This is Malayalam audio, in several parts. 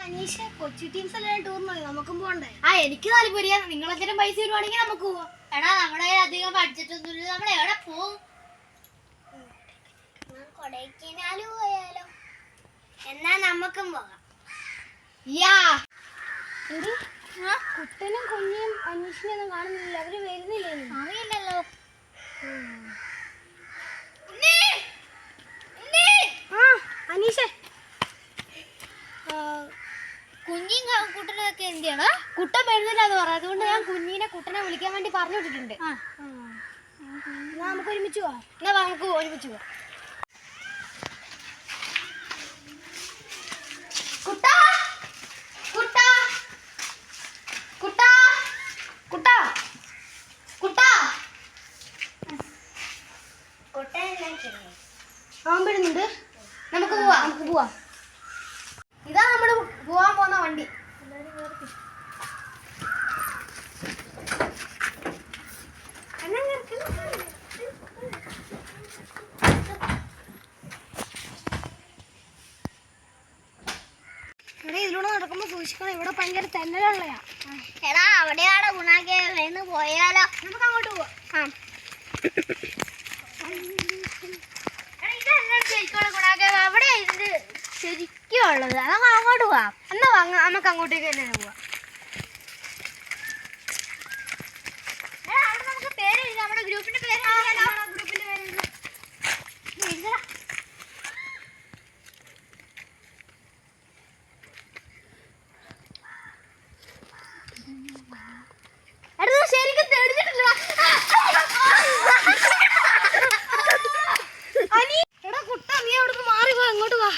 അനീഷ കൊച്ചി ടീംസ് എല്ലാം ടൂറിന് പോയി, നമുക്കും പോകണ്ടേ? എനിക്ക് താല്പര്യം. നിങ്ങൾ എന്തെങ്കിലും പൈസ തരുവാണെങ്കിൽ നമുക്ക് പോവാം. എടാ നമ്മുടെ അധികം ബഡ്ജറ്റൊന്നുമില്ല, നമ്മൾ എവിടെ പോവും? കൊടൈക്കനാല് പോയാലോ? എന്നാ നമുക്കും പോകാം. കുട്ടനും കുഞ്ഞിയും അനീഷിനെയൊന്നും കാണുന്നില്ല, അവര് വരുന്നില്ലേ? അറിയില്ലല്ലോ. അനീഷേ, കുഞ്ഞിയും കുട്ടനൊക്കെ എന്തിയാണ്? കുട്ടൻ വരുന്നില്ലാന്ന് പറയാം, അതുകൊണ്ട് ഞാൻ കുഞ്ഞിനെ കുട്ടനെ വിളിക്കാൻ വേണ്ടി പറഞ്ഞു വിട്ടിട്ടുണ്ട്. നമുക്ക് ഒരുമിച്ച് പോവാം. എന്നാ നമുക്ക് ഒരുമിച്ച് പോവാം. വരുന്നുണ്ട്, നമുക്ക് പോവാം. ഇതാ നമ്മള് പോവാൻ പോകുന്ന വണ്ടി. ഇതിലൂടെ നടക്കുമ്പോ സൂക്ഷിക്കണം, ഇവിടെ ഭയങ്കര തെന്നലുള്ളയാ. എടാ അവിടെയാണ് ഗുണാക്കെ വേന്ന് പോയാലോ? നമുക്ക് അങ്ങോട്ട് പോവാം. അവിടെ ഇത് ശരിക്കും ഉള്ളത്, നമുക്ക് അങ്ങോട്ട് പോവാം. എന്നാ നമുക്ക് അങ്ങോട്ടേക്ക് തന്നെ പോവാം. നമുക്ക് പേര് നമ്മുടെ ഗ്രൂപ്പിന്റെ പേര് ശരിക്കും തെളിഞ്ഞിട്ടില്ല. കുട്ട, നീ അവിടുന്ന് മാറി പോ, അങ്ങോട്ട് വാ.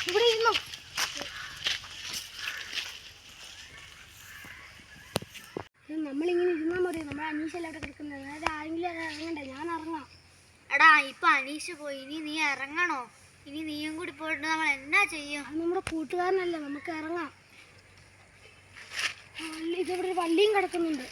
ഇവിടെ ഇരുന്നോ. നമ്മളിങ്ങനെ ഇരുന്നാൽ മതി, നമ്മുടെ അനീഷല്ല അവിടെ കിടക്കുന്നത്. അതായത് ആരെങ്കിലും അത് ഇറങ്ങണ്ടേ? ഞാൻ ഇറങ്ങാം. എടാ ഇപ്പൊ അനീഷ് പോയി, ഇനി നീ ഇറങ്ങണോ? ഇനി നീയും കൂടി പോയിട്ട് നമ്മൾ എന്നാ ചെയ്യും? അത് നമ്മുടെ കൂട്ടുകാരനല്ലേ, നമുക്ക് ഇറങ്ങാം. ഇതിവിടെ ഒരു വള്ളിയും കിടക്കുന്നുണ്ട്.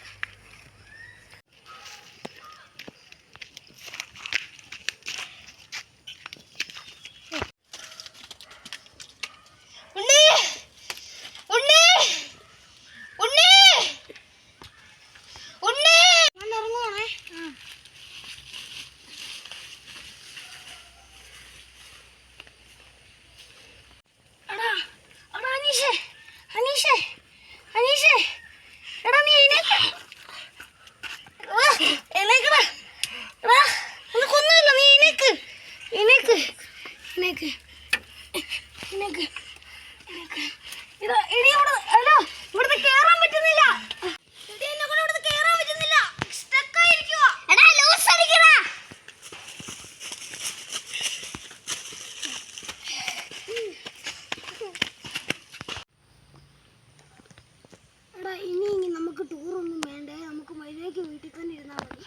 ഇനി നമുക്ക് ടൂറൊന്നും വേണ്ടേ, നമുക്ക് മര്യാദയ്ക്ക് വീട്ടിൽ തന്നെ ഇരുന്നാൽ മതി.